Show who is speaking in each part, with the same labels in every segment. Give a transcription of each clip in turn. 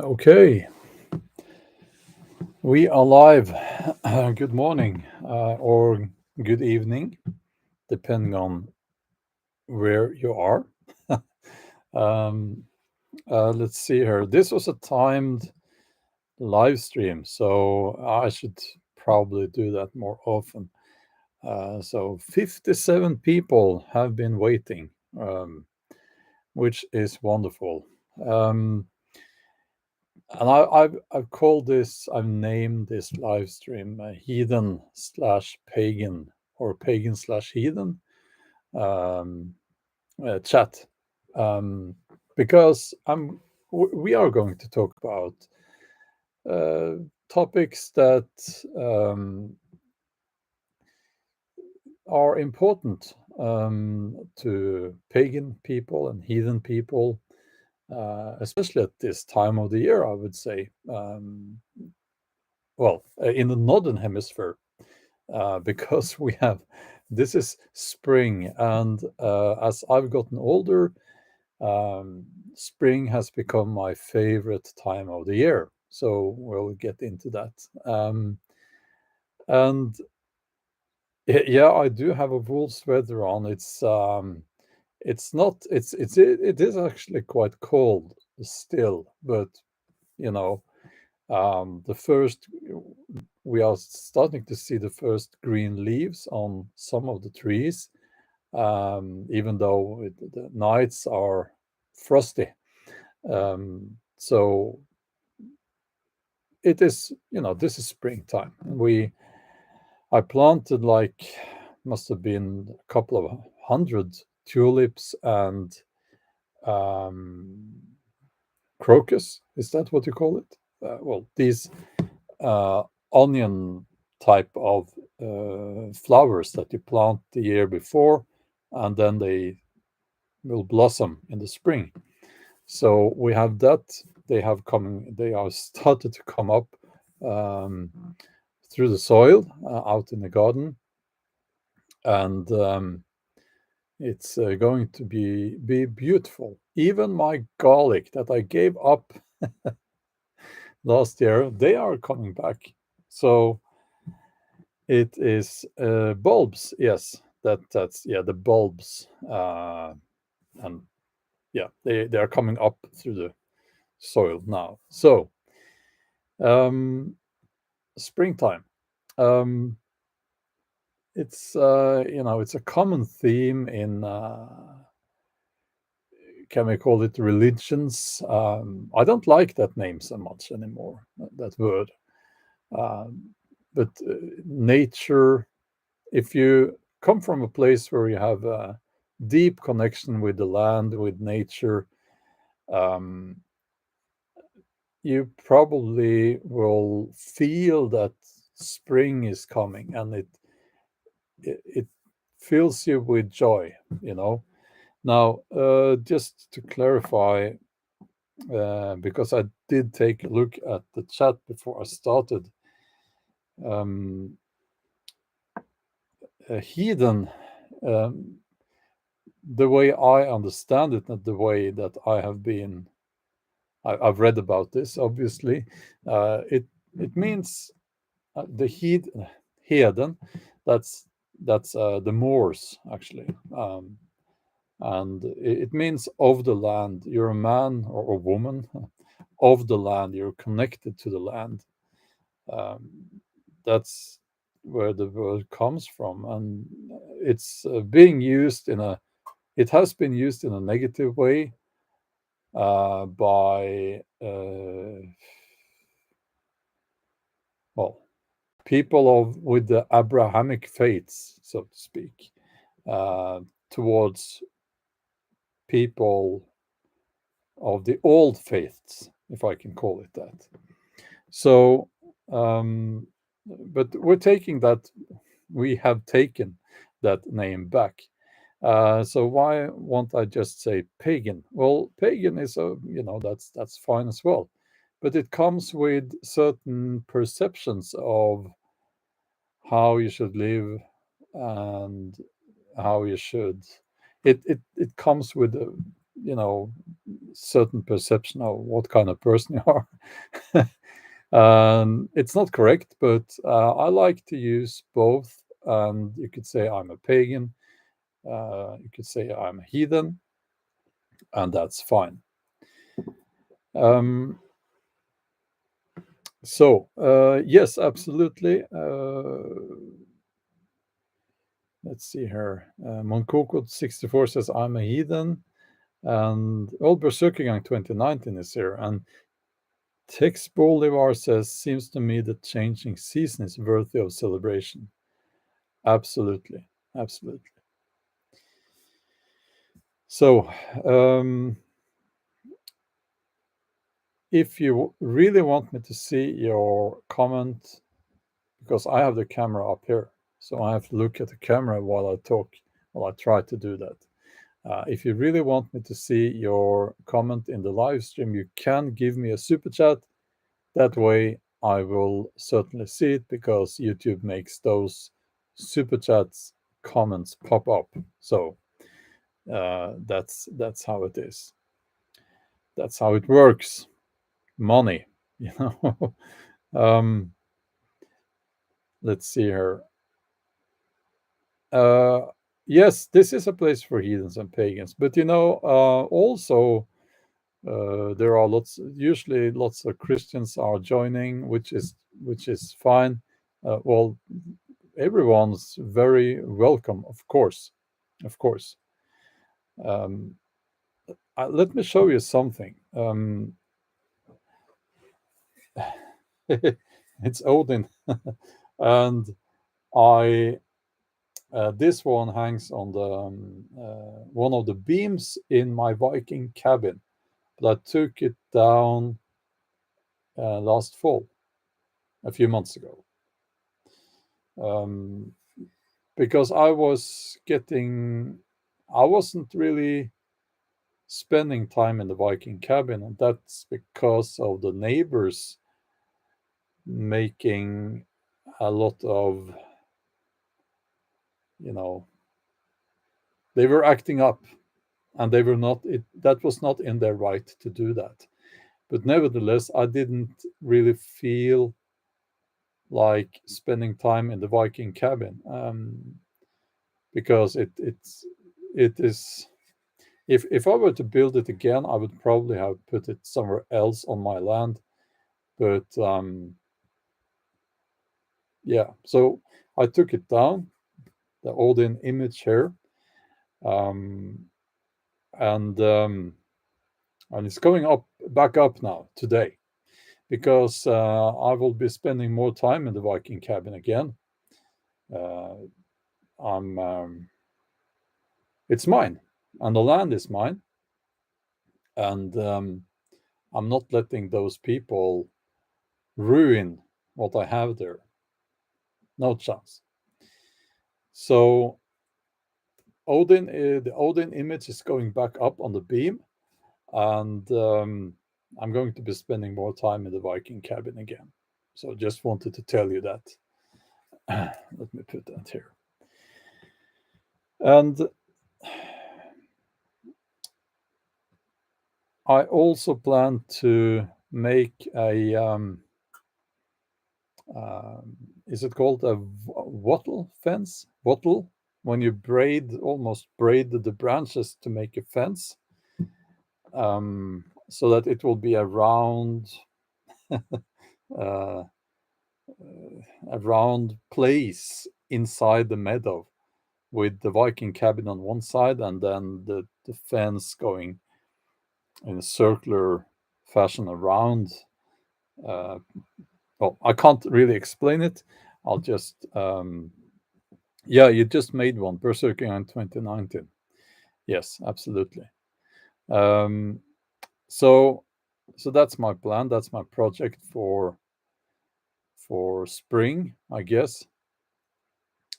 Speaker 1: Okay, we are live. Good morning or good evening, depending on where you are. um, let's see here. This was a timed live stream, so I should probably do that more often. So 57 people have been waiting, which is wonderful. Um, And I've called this, I've named this live stream Heathen slash Pagan or Pagan slash Heathen um, chat, um, because we are going to talk about uh, topics that are important to pagan people and heathen people, especially at this time of the year, I would say. In the northern hemisphere, because we have this is spring, and as I've gotten older, um, spring has become my favorite time of the year. So we'll get into that. And yeah, I do have a wool sweater on. It's not. It is actually quite cold still, but you know, the first we are starting to see the first green leaves on some of the trees, even though the nights are frosty. So it is, this is springtime. I planted like must have been a couple of hundred tulips and um, crocus. Is that what you call it? These uh, onion type of flowers that you plant the year before, and then they will blossom in the spring. So we have that. They are started to come up um, through the soil out in the garden, and it's going to be beautiful. Even my garlic that I gave up last year, they are coming back. So it is bulbs, yes. That's yeah, the bulbs, and yeah, they are coming up through the soil now. So um, springtime. Um, it's a common theme in can we call it religions? I don't like that name so much anymore. That word, um, but nature. If you come from a place where you have a deep connection with the land, with nature, um, you probably will feel that spring is coming, and it fills you with joy. Now, just to clarify, because I did take a look at the chat before I started, um, heathen, um, the way I understand it, and the way that I've read about this, obviously, it means the heathen. That's the Moors, actually, and it means of the land. You're a man or a woman of the land. You're connected to the land. Um, that's where the word comes from, and it's being used in a. It has been used in a negative way by well, people with the Abrahamic faiths, so to speak, uh, towards people of the old faiths, if I can call it that. So, but we have taken that name back. So why won't I just say pagan? Well, pagan is that's fine as well, but it comes with certain perceptions of how you should live and how you should. It comes with certain perception of what kind of person you are. It's not correct, but I like to use both. And you could say I'm a pagan. You could say I'm a heathen, and that's fine. Um, yes, absolutely. Let's see here. Monkoko64 says I'm a heathen, and Old Berserker Gang 2019 is here, and Tex Bolivar says seems to me that changing season is worthy of celebration. Absolutely, absolutely. So, if you really want me to see your comment, because I have the camera up here, so I have to look at the camera while I talk, while I try to do that. If you really want me to see your comment in the live stream, you can give me a super chat. That way, I will certainly see it, because YouTube makes those super chats comments pop up. So that's how it is. That's how it works. Money, you know. Let's see here. Yes, this is a place for heathens and pagans, but also there are usually lots of Christians are joining, which is fine. Well, everyone's very welcome, of course, of course. Let me show you something. It's Odin, and I this one hangs on the one of the beams in my Viking cabin, but I took it down last fall, a few months ago, because I wasn't really spending time in the Viking cabin, and that's because of the neighbors making a lot of, they were acting up, and they were not. That was not in their right to do that. But nevertheless, I didn't really feel like spending time in the Viking cabin, because it is. If I were to build it again, I would probably have put it somewhere else on my land. But yeah, so I took it down, the Odin image here, and it's going back up now today, because I will be spending more time in the Viking cabin again. It's mine, and the land is mine, and I'm not letting those people ruin what I have there. No chance. So the Odin image is going back up on the beam, and I'm going to be spending more time in the Viking cabin again. So just wanted to tell you that. Let me put that here. And I also plan to make a is it called a wattle fence? Wattle, when you almost braid the branches to make a fence, so that it will be uh, a round place inside the meadow, with the Viking cabin on one side, and then the fence going in a circular fashion around. Well, I can't really explain it. I'll just yeah, you just made one, Berserker in 2019. Yes, absolutely. Um, so that's my plan. That's my project for spring, I guess.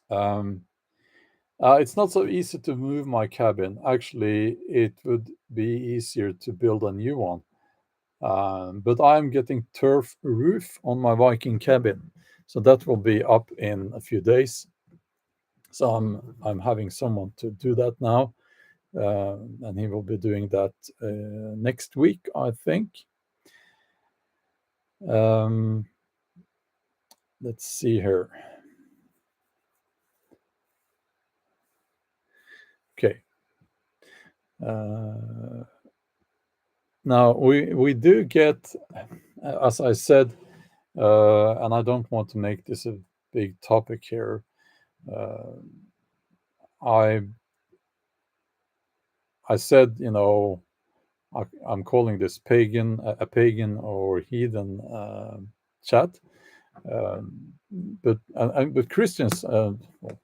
Speaker 1: It's not so easy to move my cabin. Actually, it would be easier to build a new one. But I'm getting turf roof on my Viking cabin, so that will be up in a few days. So I'm having someone to do that now. and he will be doing that next week, I think. Um, let's see here. Okay. Now we do get, as I said, and I don't want to make this a big topic here. Uh, I I said, I'm calling this pagan a pagan or heathen chat, but but Christians,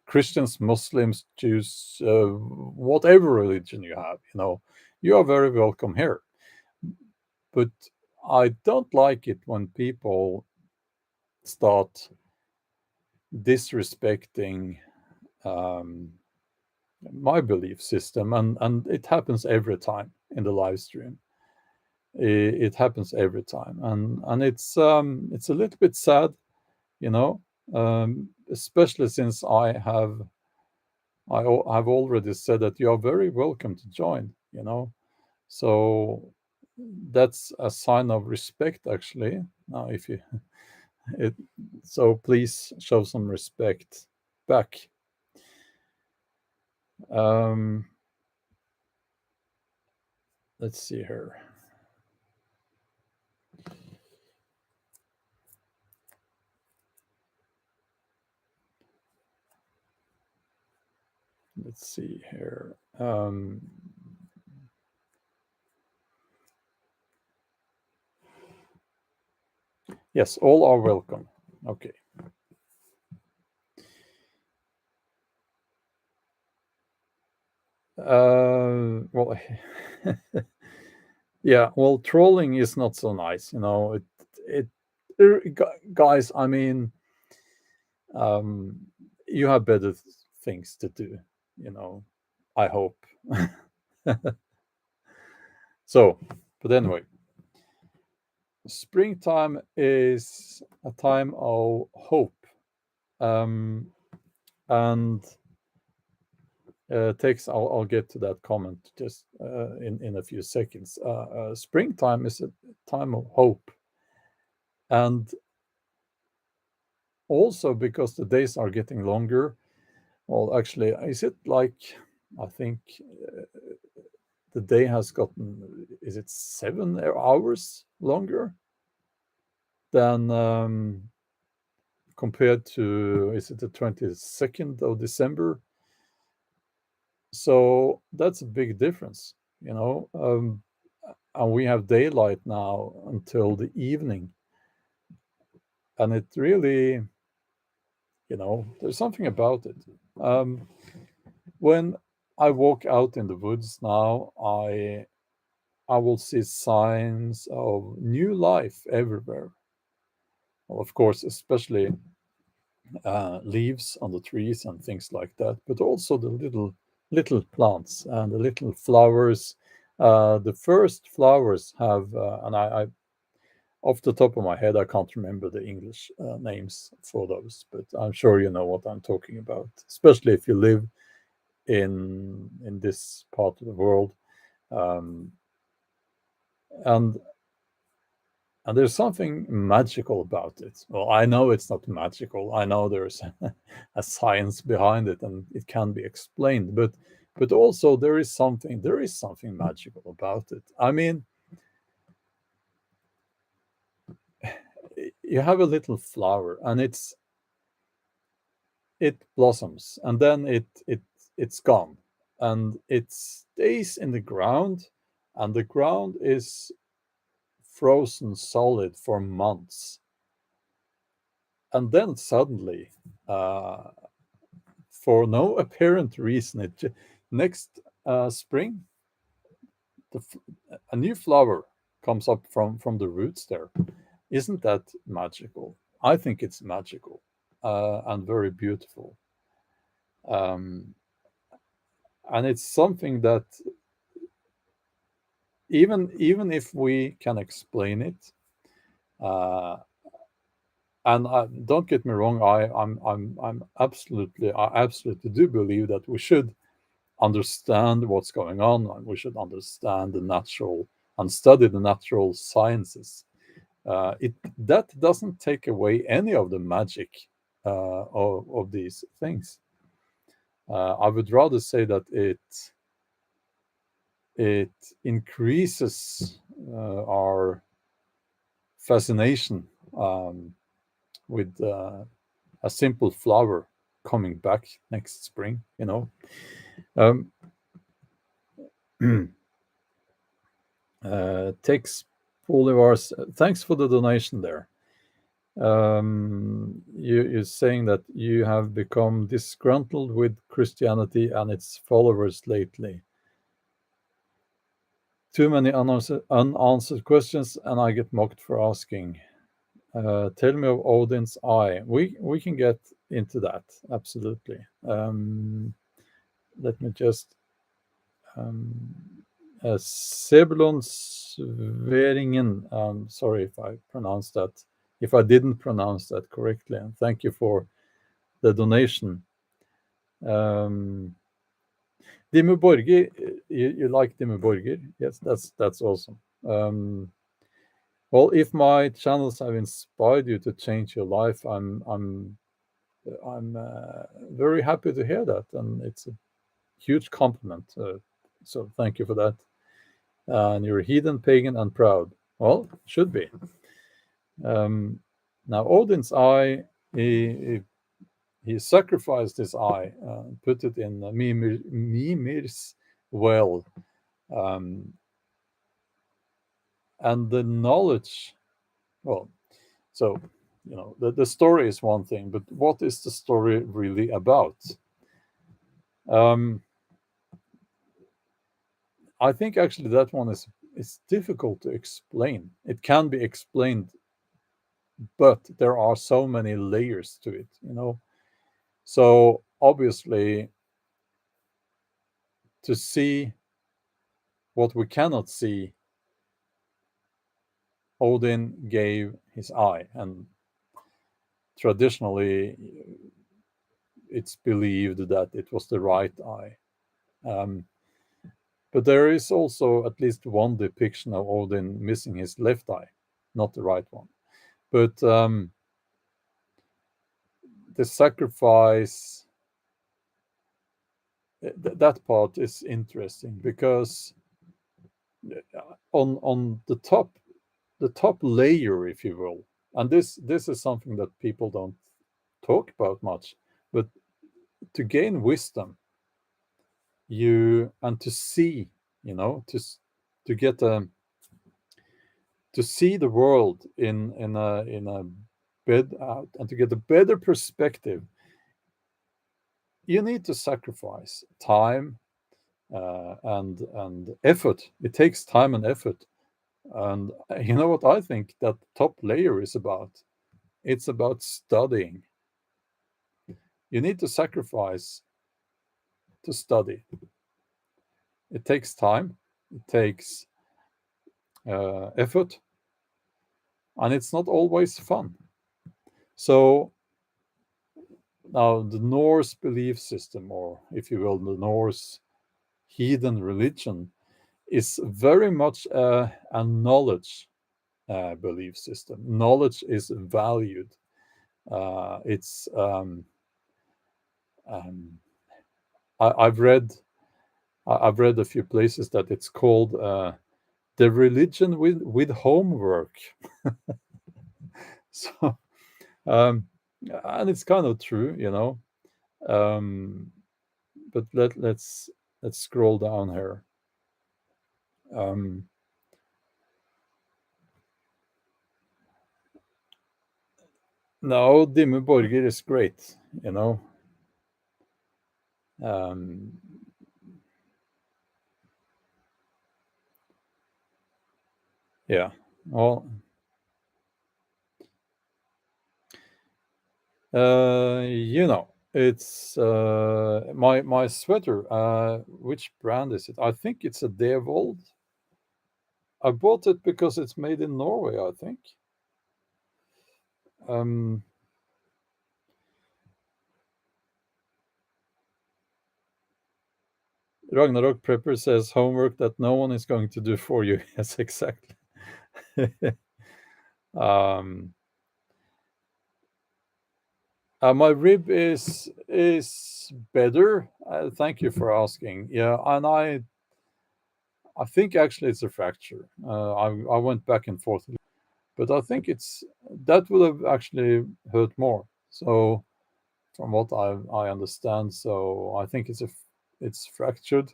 Speaker 1: Christians, Muslims, Jews, whatever religion you have, you are very welcome here. But I don't like it when people start disrespecting um, my belief system, and it happens every time in the live stream. It happens every time, and it's a little bit sad, you know, especially since I've already said that you are very welcome to join, so that's a sign of respect, actually. Now, if you it, so please show some respect back. Um, let's see here. Let's see here. Yes, all are welcome. Okay. Well, yeah. Well, trolling is not so nice. Guys. I mean, um, you have better things to do. I hope. So, but anyway, springtime is a time of hope, and I'll get to that comment just in a few seconds. Springtime is a time of hope, and also because the days are getting longer. Well, actually, is it like, I think the day has gotten, is it 7 hours longer than compared to, is it the 22nd of December? So that's a big difference, and we have daylight now until the evening, and it really, there's something about it. When I walk out in the woods now, I will see signs of new life everywhere. Well, of course, especially leaves on the trees and things like that, but also the little plants and the little flowers. The first flowers have, and I off the top of my head, I can't remember the English names for those, but I'm sure you know what I'm talking about, especially if you live in this part of the world. Um, and and there's something magical about it. Well, I know it's not magical. I know there's a science behind it, and it can be explained. But also there is something magical about it. I mean, you have a little flower, and it blossoms, and then it's gone, and it stays in the ground, and the ground is frozen solid for months, and then suddenly, uh, for no apparent reason, next spring, a new flower comes up from the roots there. Isn't that magical? I think it's magical, and very beautiful. Um, and it's something that, even if we can explain it, uh, and don't get me wrong, I absolutely do believe that we should understand what's going on, and we should understand the natural and study the natural sciences. That doesn't take away any of the magic of these things. I would rather say that it increases our fascination with a simple flower coming back next spring. Um, Tex Bolivars, thanks for the donation there. You're saying that you have become disgruntled with Christianity and its followers lately. Too many unanswered questions, and I get mocked for asking. Tell me of Odin's eye. We can get into that, absolutely. Let me just Sebulon Sveringen. Sorry if I pronounced that. If I didn't pronounce that correctly, and thank you for the donation. Dimmu Borgir, you like Dimmu Borgir? Yes, that's awesome. Well, if my channels have inspired you to change your life, I'm very happy to hear that, and it's a huge compliment. So thank you for that. And you're heathen, pagan, and proud. Well, should be. Now Odin's eye, he sacrificed his eye, put it in Mimir's well, and the knowledge. Well, so the story is one thing, but what is the story really about? I think actually that one is difficult to explain. It can be explained, but there are so many layers to it. So obviously, to see what we cannot see, Odin gave his eye, and traditionally it's believed that it was the right eye. But there is also at least one depiction of Odin missing his left eye, not the right one. But the sacrifice, that part is interesting because on the top layer, if you will, and this is something that people don't talk about much, but to gain wisdom, and to see, to get to see the world in a bed out, and to get a better perspective, you need to sacrifice time and effort. It takes time and effort. And you know what I think that top layer is about? It's about studying. You need to sacrifice to study. It takes time, it takes effort, and it's not always fun. So now the Norse belief system, or if you will, the Norse heathen religion, is very much a knowledge belief system. Knowledge is valued. It's I've read a few places that it's called the religion with homework. So and it's kind of true, but let's scroll down here. No, Dimmu Borgir is great, yeah. Well, it's my sweater. Which brand is it? I think it's a Devold. I bought it because it's made in Norway, I think. Ragnarok Prepper says homework that no one is going to do for you. Yes, exactly. um, my rib is better. Thank you for asking. Yeah, and I think actually it's a fracture. I went back and forth, but I think it's that would have actually hurt more. So from what I understand, so I think it's fractured.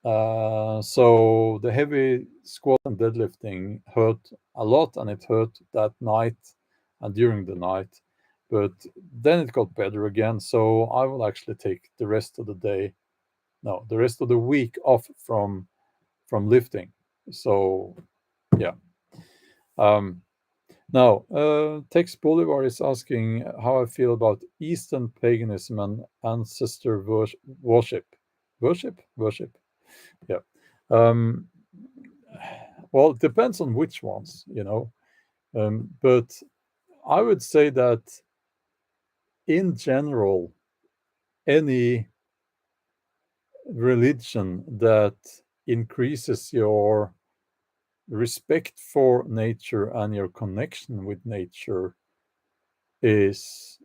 Speaker 1: So the heavy squat and deadlifting hurt a lot, and it hurt that night and during the night. But then it got better again. So I will actually take the rest of the day, no, the rest of the week off from lifting. So yeah. Um, Now, Tex Bolivar is asking how I feel about Eastern paganism and ancestor worship. Worship? Worship. Yeah. Um, well, it depends on which ones, you know. But I would say that in general, any religion that increases your respect for nature and your connection with nature is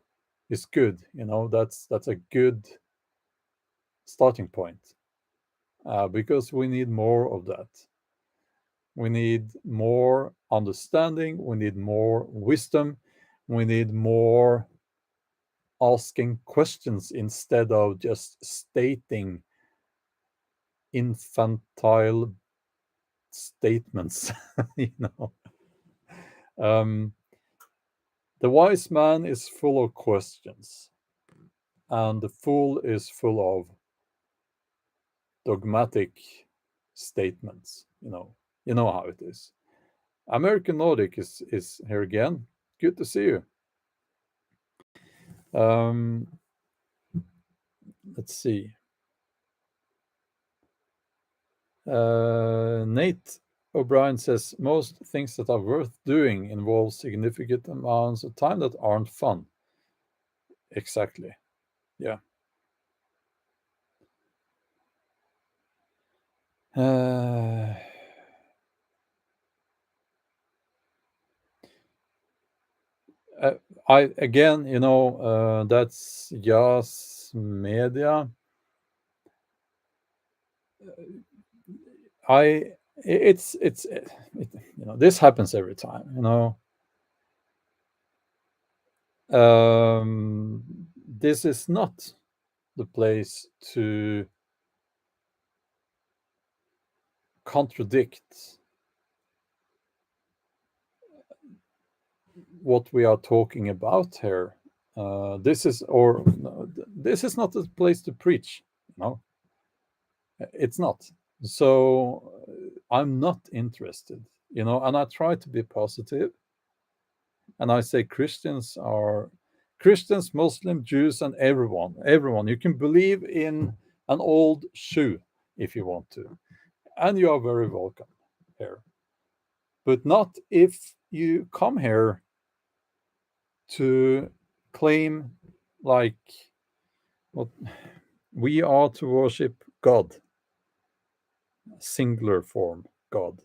Speaker 1: is good. You know, that's a good starting point, because we need more of that. We need more understanding. We need more wisdom. We need more asking questions instead of just stating infantile statements. you know, um, the wise man is full of questions, and the fool is full of dogmatic statements. You know how it is. American Nordic is here again. Good to see you. Um, let's see. Nate O'Brien says most things that are worth doing involve significant amounts of time that aren't fun. Exactly. Yeah. Uh, I again, that's Yas Media. I it's this happens every time. Um, this is not the place to contradict what we are talking about here. This is not the place to preach. No, it's not. So I'm not interested. And I try to be positive, and I say Christians, Muslim, Jews, and everyone. You can believe in an old shoe if you want to, and you are very welcome here. But not if you come here to claim like what we are to worship God, singular form God.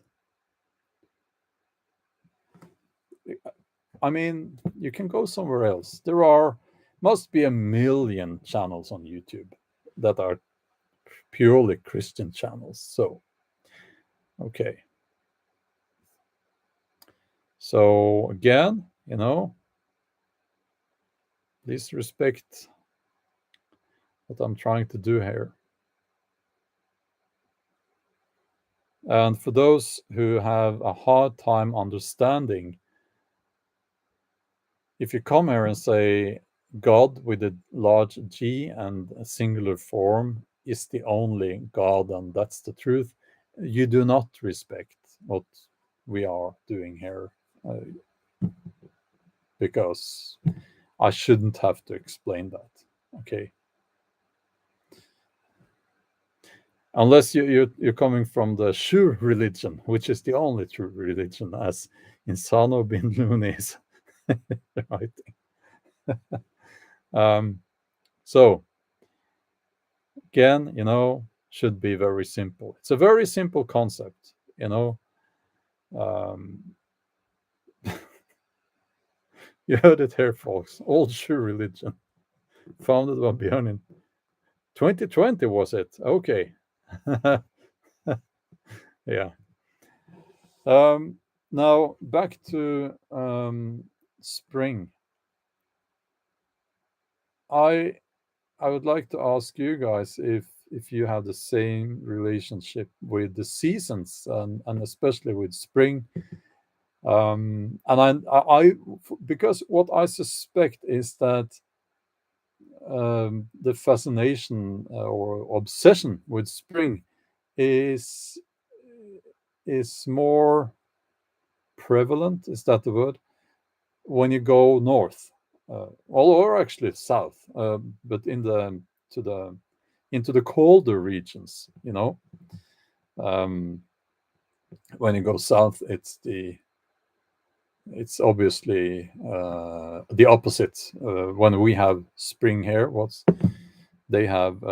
Speaker 1: I mean, you can go somewhere else. Must be a million channels on YouTube that are purely Christian channels. So, okay. So again, please respect what I'm trying to do here. And for those who have a hard time understanding, if you come here and say God with a large G and a singular form is the only God and that's the truth, you do not respect what we are doing here, because I shouldn't have to explain that. Okay. Unless you're coming from the Shu religion, which is the only true religion, as Insano bin Luni is writing. So again, should be very simple. It's a very simple concept, Um, you heard it here, folks. Old shoe religion, founded by Bjorn in 2020, was it? Okay. Yeah. Now back to spring. I I would like to ask you guys if you have the same relationship with the seasons and especially with spring. And because what I suspect is that the fascination or obsession with spring is is more prevalent. Is that the word? When you go north, or actually south, but to the into the colder regions. Um, when you go south, it's obviously the opposite. When we have spring here, what's they have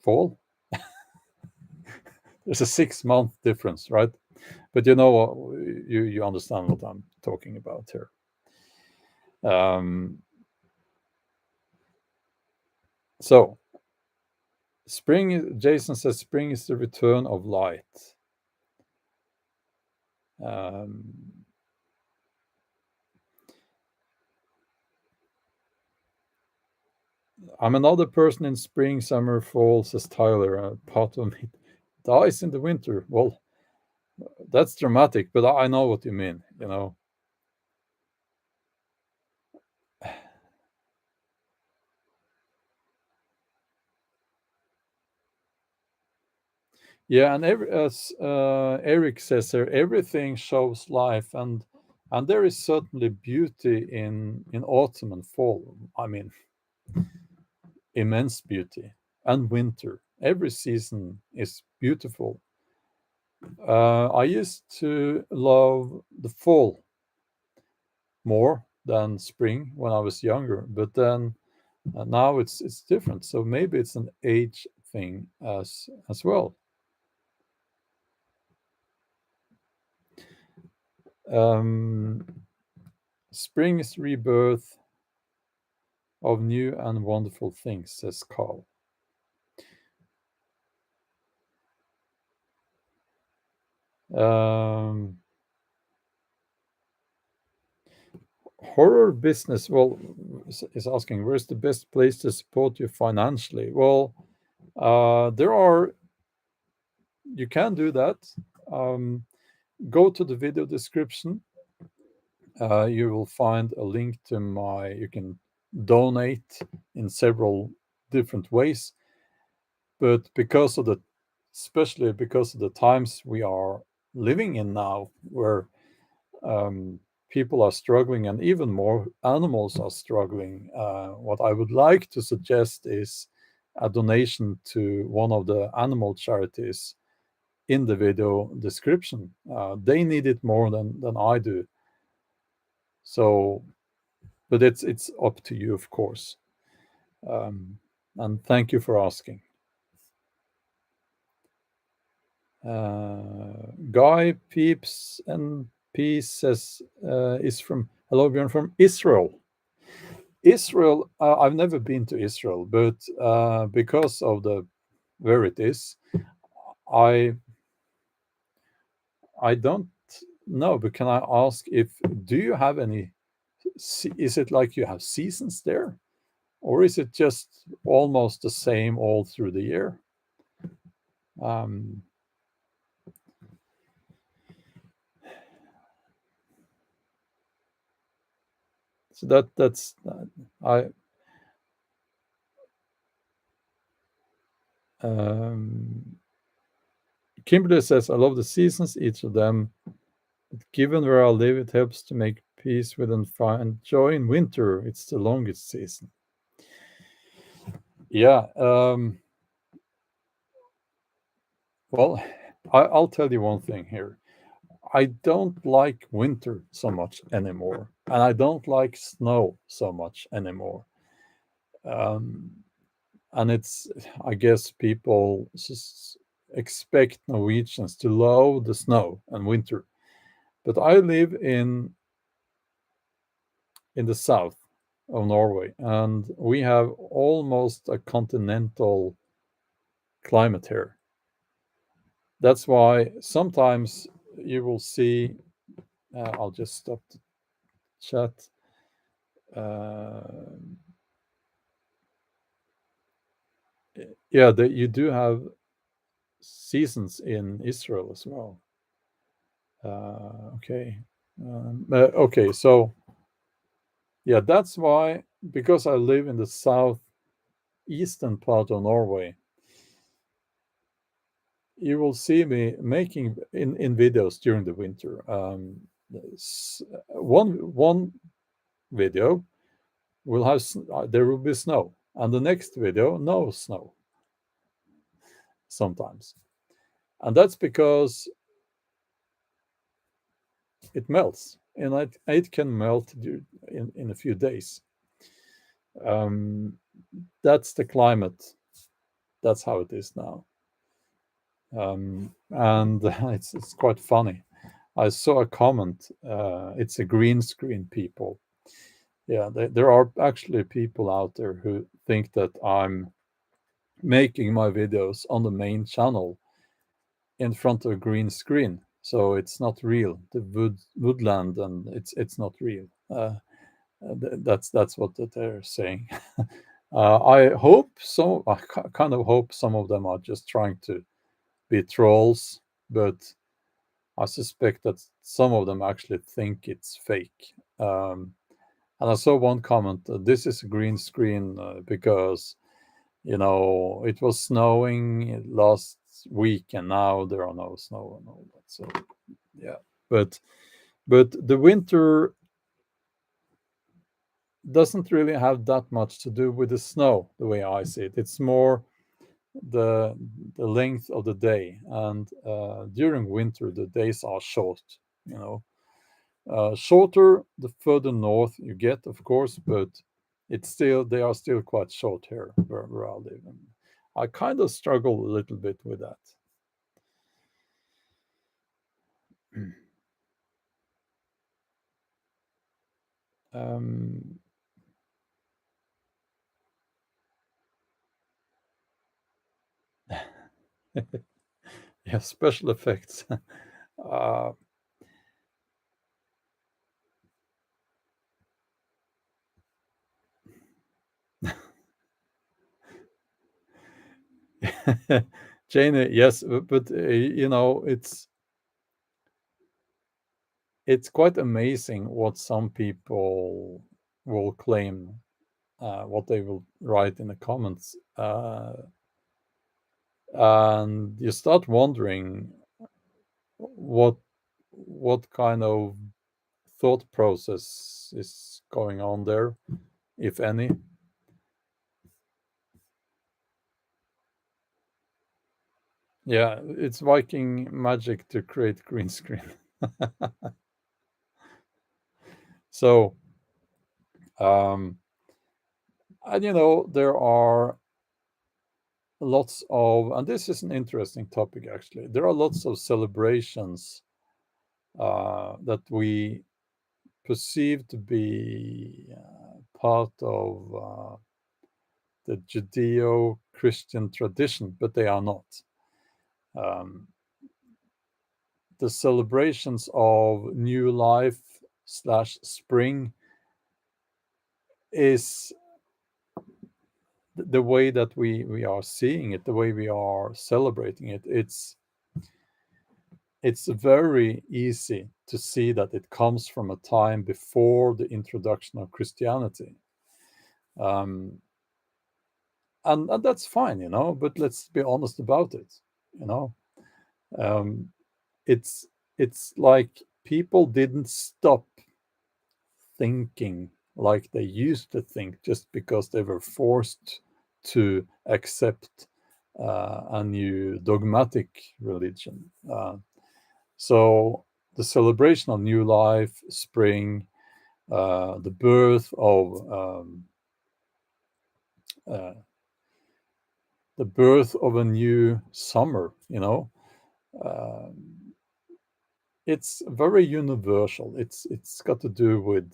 Speaker 1: fall. There's a 6 month difference, right? But you understand what I'm talking about here. Um, so spring, Jason says, spring is the return of light. Um, I'm another person in spring, summer, fall, says Tyler. Part of me dies in the winter. Well, that's dramatic, but I know what you mean. Yeah, and as Eric says here, everything shows life, and there is certainly beauty in autumn and fall. I mean, immense beauty, and winter. Every season is beautiful. I used to love the fall more than spring when I was younger, but then now it's different. So maybe it's an age thing as well. Um, Spring is rebirth of new and wonderful things, says Carl. Um, Horror business, well, is asking, where's the best place to support you financially? Well, there are, you can do that. Um, go to the video description. You will find a link to you can donate in several different ways. But especially because of the times we are living in now, where um, people are struggling and even more animals are struggling, what I would like to suggest is a donation to one of the animal charities in the video description. They need it more than I do. So, but it's up to you, of course. Um, and thank you for asking. Guy Peeps and Peace says is from hello Bjorn from Israel. Israel, I've never been to Israel, but because of the where it is, I I don't know. But can I ask if do you have any? Is it like you have seasons there, or is it just almost the same all through the year? Um, so that's I Kimberly says I love the seasons, each of them. Given where I live, it helps to make peace with and find joy in winter. It's the longest season. Yeah. Well, I'll tell you one thing here. I don't like winter so much anymore, and I don't like snow so much anymore. Um, and I guess people expect Norwegians to love the snow and winter. But I live in the south of Norway, and we have almost a continental climate here. That's why sometimes you will see. I'll just stop the chat. Uh, yeah, you do have seasons in Israel as well. Okay. Okay, so yeah, that's why, because I live in the southeastern part of Norway, you will see me making in videos during the winter. One video will have there will be snow, and the next video no snow sometimes, and that's because it melts, and it can melt in a few days. That's the climate. That's how it is now. And it's quite funny. I saw a comment. It's a green screen, people. Yeah, there are actually people out there who think that I'm making my videos on the main channel in front of a green screen, so it's not real. The woodland, and it's not real. That's what they're saying. I hope so. I kind of hope some of them are just trying to be trolls, but I suspect that some of them actually think it's fake. And I saw one comment, this is a green screen because, it was snowing last week and now there are no snow and all that. So, yeah. But the winter doesn't really have that much to do with the snow, the way I see it. It's more the length of the day, and during winter the days are short. You know, shorter the further north you get, of course, but they are still quite short here where I live, and I kind of struggle a little bit with that. um, yeah, special effects. uh, Jane, yes, but it's quite amazing what some people will claim, what they will write in the comments, and you start wondering what what kind of thought process is going on there, if any. Yeah, it's Viking magic to create green screen. So, um, and there are lots of, and this is an interesting topic actually. There are lots of celebrations that we perceive to be part of the Judeo-Christian tradition, but they are not. Um, the celebrations of new life slash spring is the way that we are seeing it, the way we are celebrating it. It's very easy to see that it comes from a time before the introduction of Christianity. Um, and that's fine, but let's be honest about it. you know um, it's it's like people didn't stop thinking like they used to think just because they were forced to accept a new dogmatic religion. So the celebration of new life, spring, the birth of uh, the birth of a new summer, you know. It's very universal. It's got to do with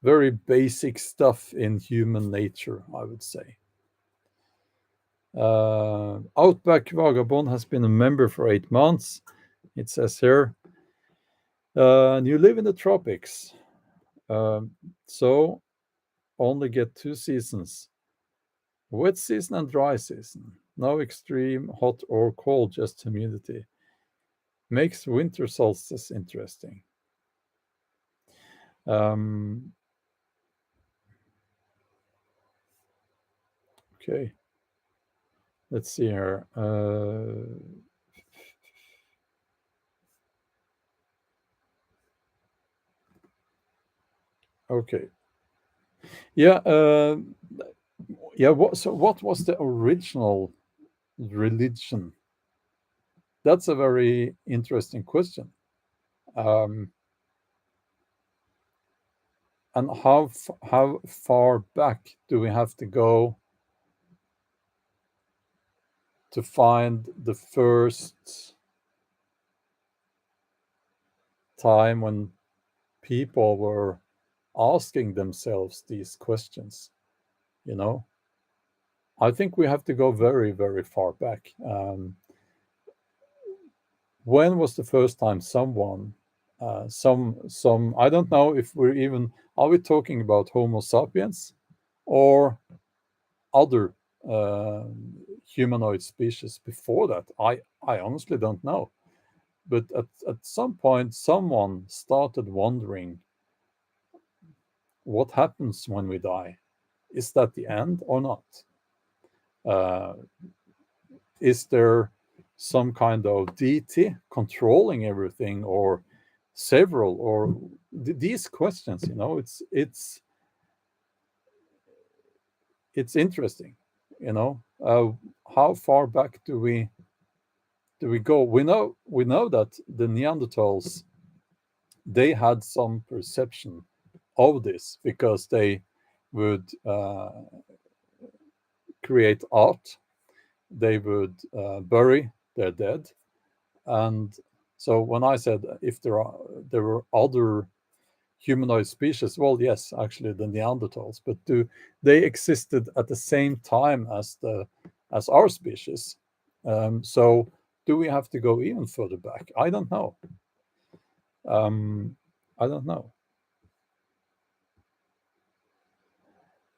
Speaker 1: very basic stuff in human nature, I would say. Outback Vagabond has been a member for 8 months. It says here, and you live in the tropics, so only get 2 seasons: wet season and dry season. No extreme hot or cold, just humidity. Makes winter solstice interesting. Um, okay, let's see here. Okay, yeah, yeah. What was the original religion? That's a very interesting question. Um, and how far back do we have to go to find the first time when people were asking themselves these questions? You know, I think we have to go very, very far back. When was the first time someone, some I don't know if we're even are we talking about Homo sapiens or other uh, humanoid species before that? I honestly don't know. But at some point, someone started wondering what happens when we die. Is that the end or not? Uh, is there some kind of deity controlling everything, or several, or these questions? You know, it's interesting. You know, how far back do we go? We know that the Neanderthals, they had some perception of this because they would create art, they would bury their dead, and so when I said if there were other humanoid species, well, yes, actually the Neanderthals, but do they existed at the same time as our species? So do we have to go even further back? I don't know. I don't know.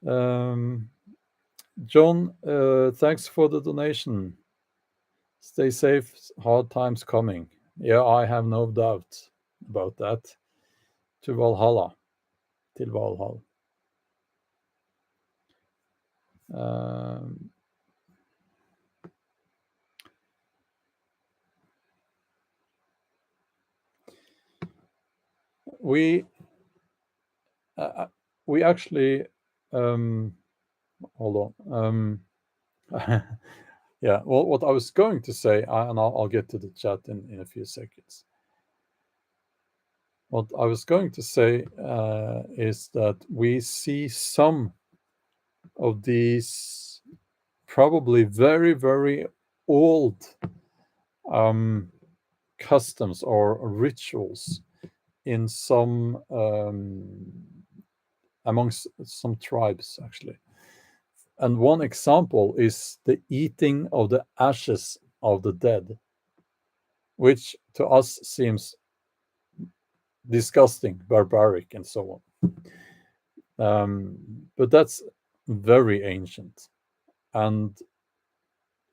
Speaker 1: Um, John, thanks for the donation. Stay safe. Hard times coming. Yeah, I have no doubt about that. To Valhalla. Till Valhalla. Um, we we actually hold on. Yeah. Well, what I was going to say, and I'll get to the chat in a few seconds. What I was going to say is that we see some of these probably very, very old customs or rituals in some amongst some tribes, actually. And one example is the eating of the ashes of the dead, which to us seems disgusting, barbaric, and so on. But that's very ancient, and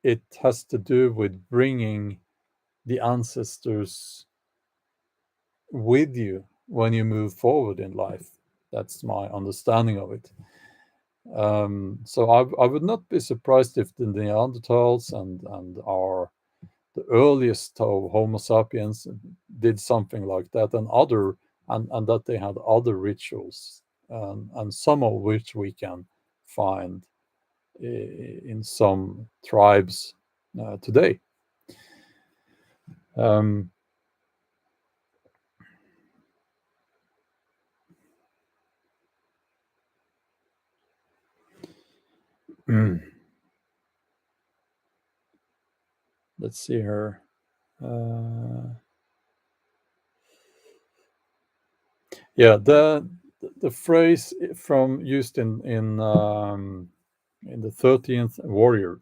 Speaker 1: it has to do with bringing the ancestors with you when you move forward in life. That's my understanding of it. So I would not be surprised if the Neanderthals and our the earliest of Homo sapiens did something like that, and that they had other rituals, and some of which we can find in some tribes today. Um, let's see here. Yeah, the phrase from used in the 13th Warrior.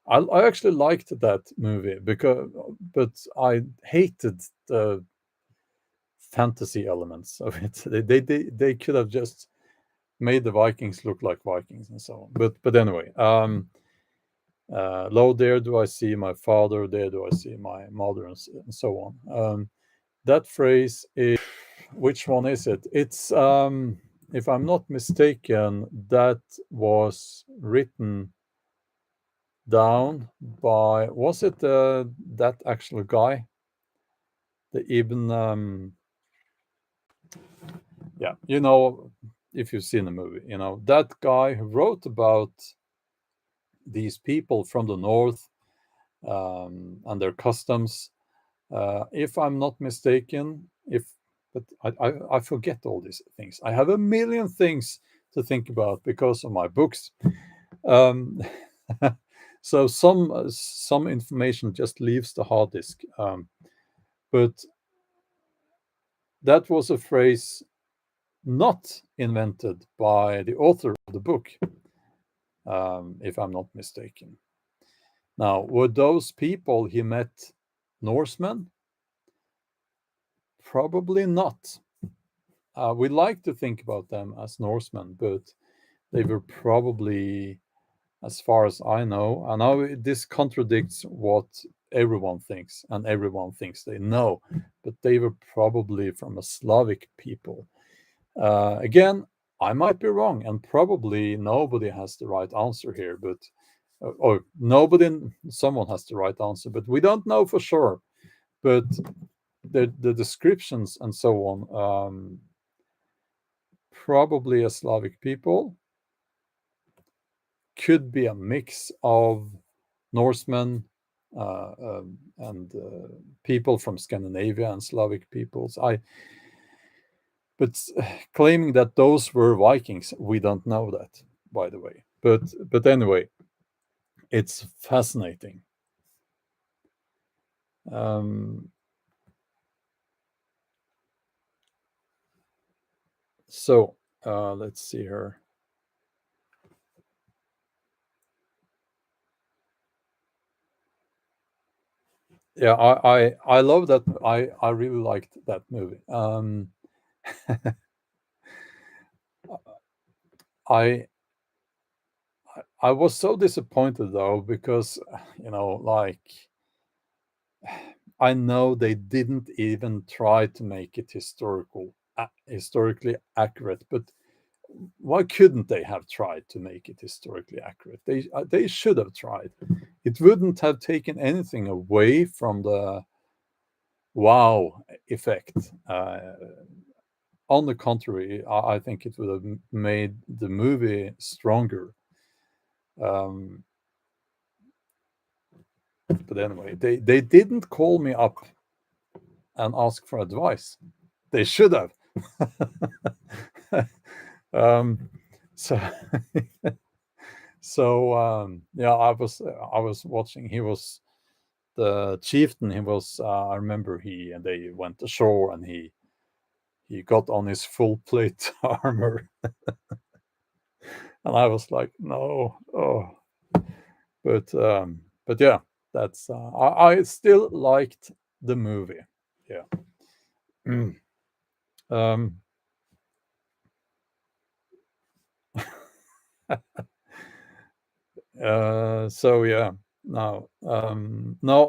Speaker 1: I actually liked that movie but I hated the fantasy elements of it. They could have just made the Vikings look like Vikings and so on. But anyway, lo, there do I see my father, there do I see my mother, and so on. That phrase is, which one is it? It's if I'm not mistaken, that was written down by, was it that actual guy, the Ibn yeah, if you've seen the movie, that guy who wrote about these people from the north, and their customs. If I'm not mistaken, if but I forget all these things. I have a million things to think about because of my books. Um, so some information just leaves the hard disk. But that was a phrase not invented by the author of the book, if I'm not mistaken. Now, were those people he met Norsemen? Probably not. We like to think about them as Norsemen, but they were probably, as far as I know, I know this contradicts what everyone thinks, and everyone thinks they know, but they were probably from a Slavic people. Again, I might be wrong, and probably nobody has the right answer here, but or someone has the right answer, but we don't know for sure. But the descriptions and so on, probably a Slavic people, could be a mix of Norsemen, and people from Scandinavia and Slavic peoples. But claiming that those were Vikings, we don't know that, by the way. But anyway, it's fascinating. Um, so let's see here. Yeah, I love that. I really liked that movie. I I was so disappointed though because like I know they didn't even try to make it historically accurate, but why couldn't they have tried to make it historically accurate? They should have tried. It wouldn't have taken anything away from the wow effect. On the contrary, I think it would have made the movie stronger. Um, but anyway, they didn't call me up and ask for advice. They should have. um, so yeah, I was watching. He was the chieftain. He was. I remember they went ashore and he got on his full plate armor, and I was like, no, oh, but yeah, that's. I still liked the movie. Yeah. Mm. Um, so yeah, no,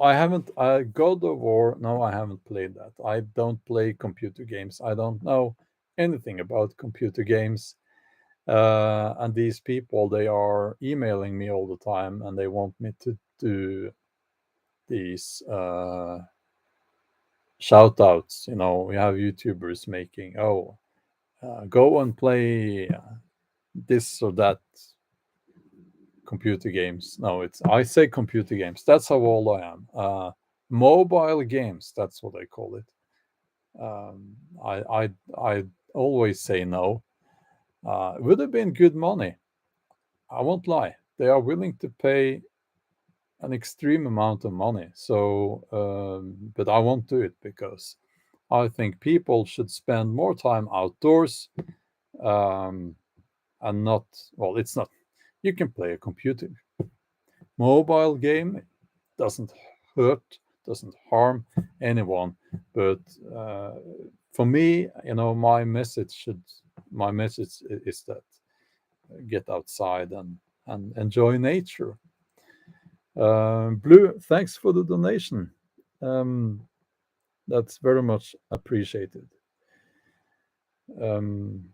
Speaker 1: I haven't. God of War. No, I haven't played that. I don't play computer games. I don't know anything about computer games. And these people, they are emailing me all the time, and they want me to do these shout outs. We have YouTubers making, go and play this or that computer games. No, I say computer games. That's how old I am. Mobile games. That's what I call it. I always say no. It would have been good money. I won't lie. They are willing to pay an extreme amount of money. So, but I won't do it because I think people should spend more time outdoors, um, and not, well, it's not, you can play a computer mobile game, doesn't hurt, doesn't harm anyone. But uh, for me, my message is that get outside and enjoy nature. Blue, thanks for the donation. Um, that's very much appreciated. Um,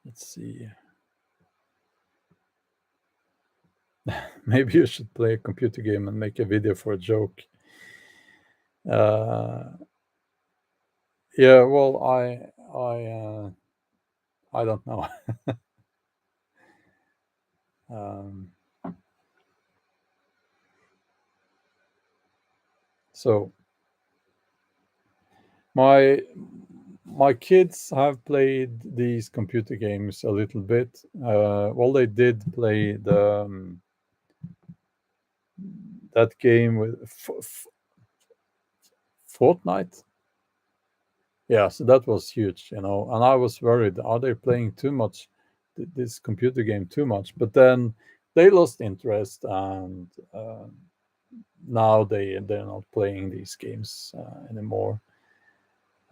Speaker 1: let's see. Maybe you should play a computer game and make a video for a joke. Uh, yeah, well, I don't know. um, so my my kids have played these computer games a little bit. Well, they did play that game with Fortnite. Yeah, so that was huge, and I was worried, are they playing too much, this computer game too much? But then they lost interest, and now they're not playing these games anymore.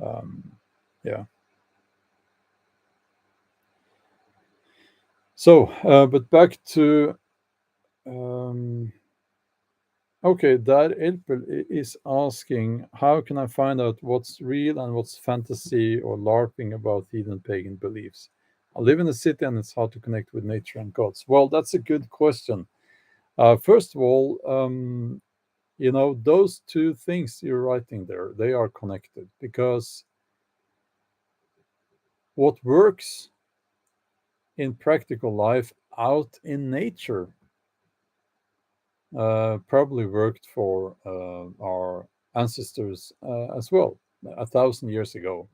Speaker 1: Um, yeah. So, but back to um, okay, Dar Elpel is asking, how can I find out what's real and what's fantasy or LARPing about heathen pagan beliefs? I live in a city and it's hard to connect with nature and gods. Well, that's a good question. First of all, those two things you're writing there, they are connected because what works in practical life out in nature probably worked for our ancestors as well 1,000 years ago.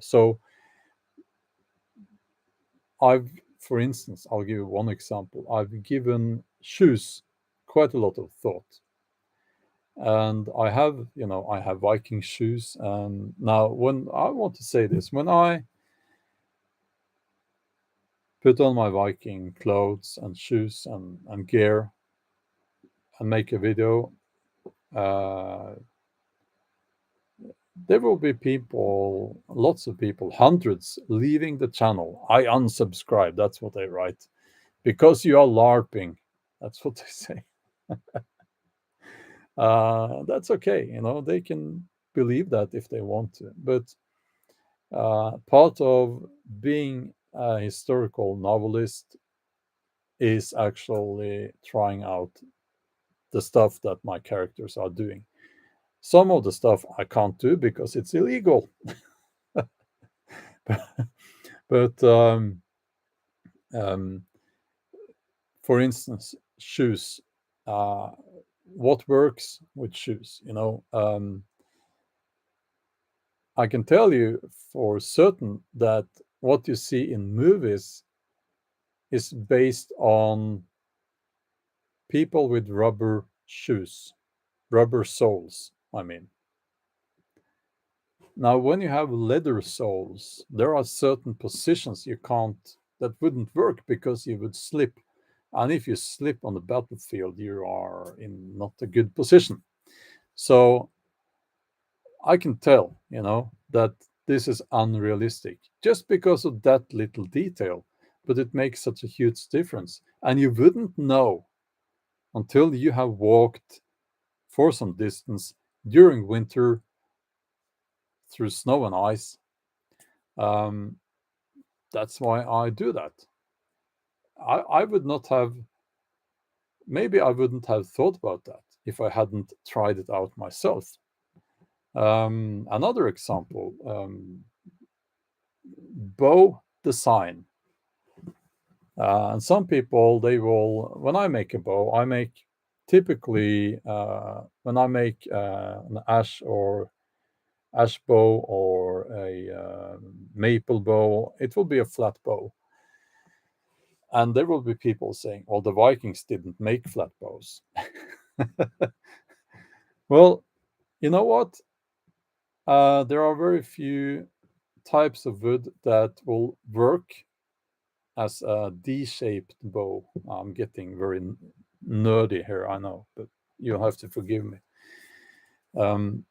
Speaker 1: So I've, for instance, I'll give you one example. I've given shoes quite a lot of thought, and I have Viking shoes. And now, when I want to say this, when I put on my Viking clothes and shoes and gear and make a video, uh, there will be people, lots of people, hundreds leaving the channel. I unsubscribe. That's what they write. Because you are LARPing. That's what they say. That's okay. They can believe that if they want to. But part of being a historical novelist is actually trying out the stuff that my characters are doing. Some of the stuff I can't do because it's illegal. But um, for instance, shoes. Uh, what works with shoes? I can tell you for certain that what you see in movies is based on people with rubber shoes, rubber soles, I mean. Now, when you have leather soles, there are certain positions that wouldn't work because you would slip. And if you slip on the battlefield, you are in not a good position. So I can tell, that this is unrealistic just because of that little detail, but it makes such a huge difference. And you wouldn't know until you have walked for some distance during winter through snow and ice. Um, that's why I do that. I would not have, maybe I wouldn't have thought about that if I hadn't tried it out myself. Another example, bow design. And some people, they will, when I make a bow, I make typically, when I make an ash bow or a maple bow, it will be a flat bow. And there will be people saying, well, the Vikings didn't make flat bows. Well, you know what? There are very few types of wood that will work as a D-shaped bow. I'm getting very nerdy here, I know, but you'll have to forgive me. Um,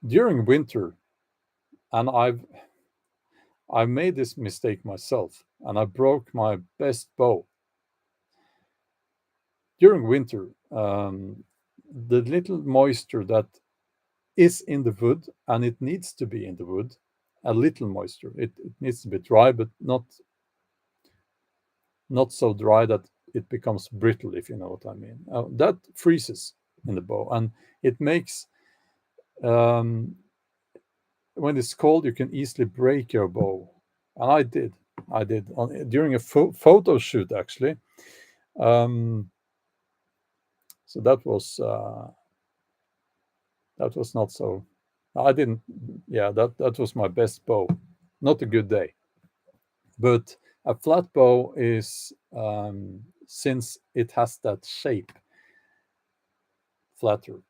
Speaker 1: during winter, and I've made this mistake myself, and I broke my best bow. During winter, the little moisture that is in the wood, and it needs to be in the wood, a little moisture. It needs to be dry, but not so dry that it becomes brittle, if you know what I mean. That freezes in the bow, and it makes um, when it's cold, you can easily break your bow. And I did during a photo shoot actually. Um, so that was not so. I didn't. Yeah, that was my best bow. Not a good day, but a flat bow is since it has that shape, flatter.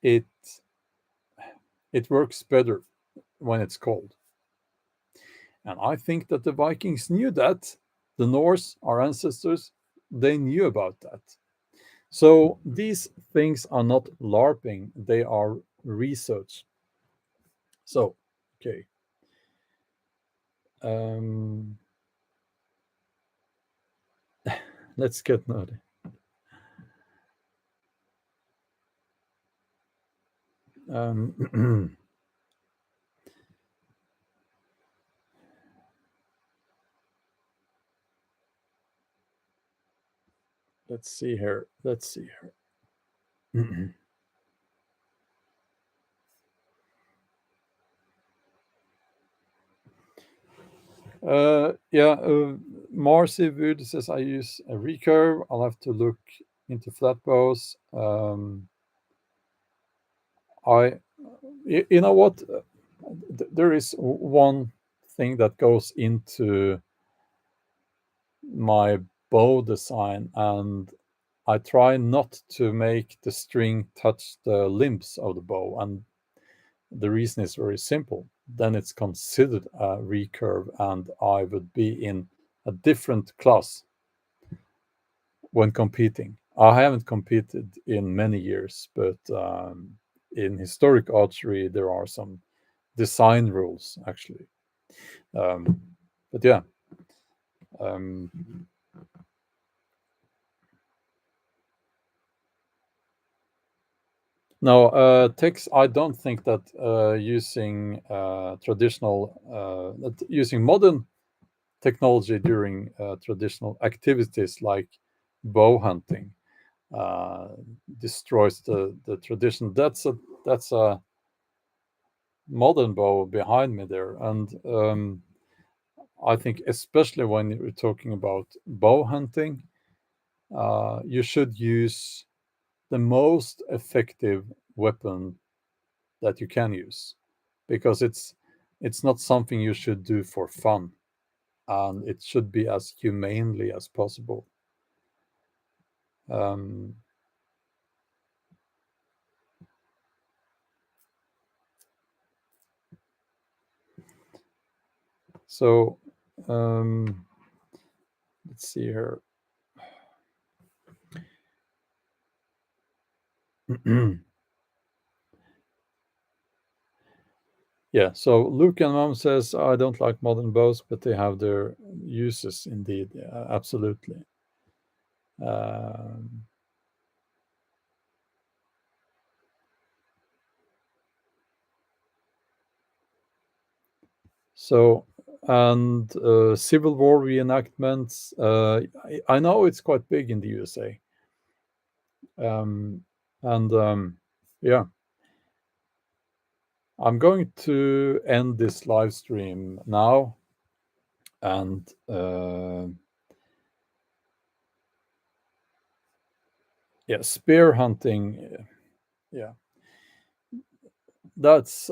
Speaker 1: It it works better when it's cold. And I think that the Vikings knew that. The Norse, our ancestors, they knew about that. So these things are not LARPing, they are research. So, okay. Um, let's get nerdy. Let's see here. Let's see here. Yeah, Marcy Wood says I use a recurve. I'll have to look into flat bows. I, you know what? There is one thing that goes into my bow design, and I try not to make the string touch the limbs of the bow, and the reason is very simple. Then it's considered a recurve, and I would be in a different class when competing. I haven't competed in many years, but in historic archery, there are some design rules actually. Um, but yeah, um, no, text. I don't think that using using modern technology during traditional activities like bow hunting uh, destroys the tradition. That's a modern bow behind me there, and I think especially when you're talking about bow hunting, you should use the most effective weapon that you can use, because it's not something you should do for fun, and it should be as humanely as possible. Um, so um, let's see here. Yeah, so Luke and Mom says I don't like modern bows, but they have their uses indeed. Yeah, absolutely. Um, so and Civil War reenactments. I know it's quite big in the USA. And yeah, I'm going to end this live stream now, and yeah, spear hunting. Yeah, that's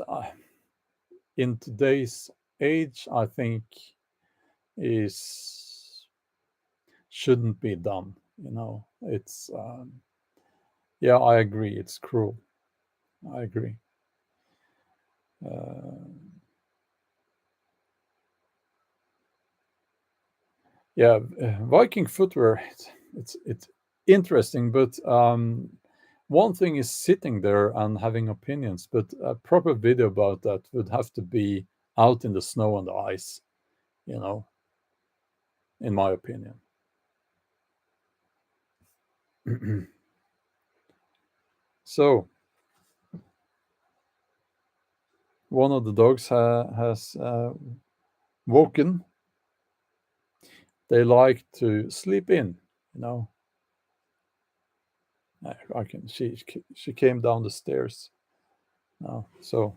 Speaker 1: in today's age, I think shouldn't be done. It's yeah, I agree. It's cruel. I agree. Yeah, Viking footwear. It's interesting, but one thing is sitting there and having opinions, but a proper video about that would have to be out in the snow and the ice. You know, in my opinion. So one of the dogs has woken. They like to sleep in. You know, I can. She came down the stairs. Now, so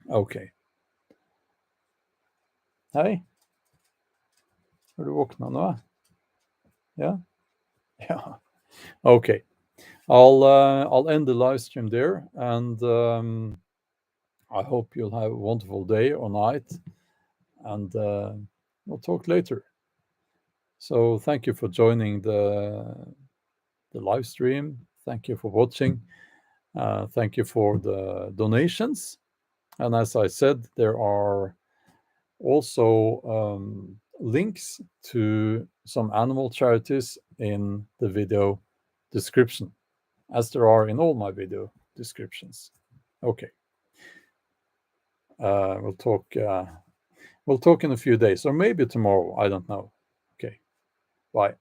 Speaker 1: okay. Hei, er du våkna nå? Yeah, yeah. Okay. I'll end the live stream there, and I hope you'll have a wonderful day or night, and we'll talk later. So thank you for joining the live stream. Thank you for watching. Thank you for the donations. And as I said, there are also links to some animal charities in the video description, as there are in all my video descriptions. Okay. We'll talk in a few days, or maybe tomorrow. I don't know. Okay. Bye.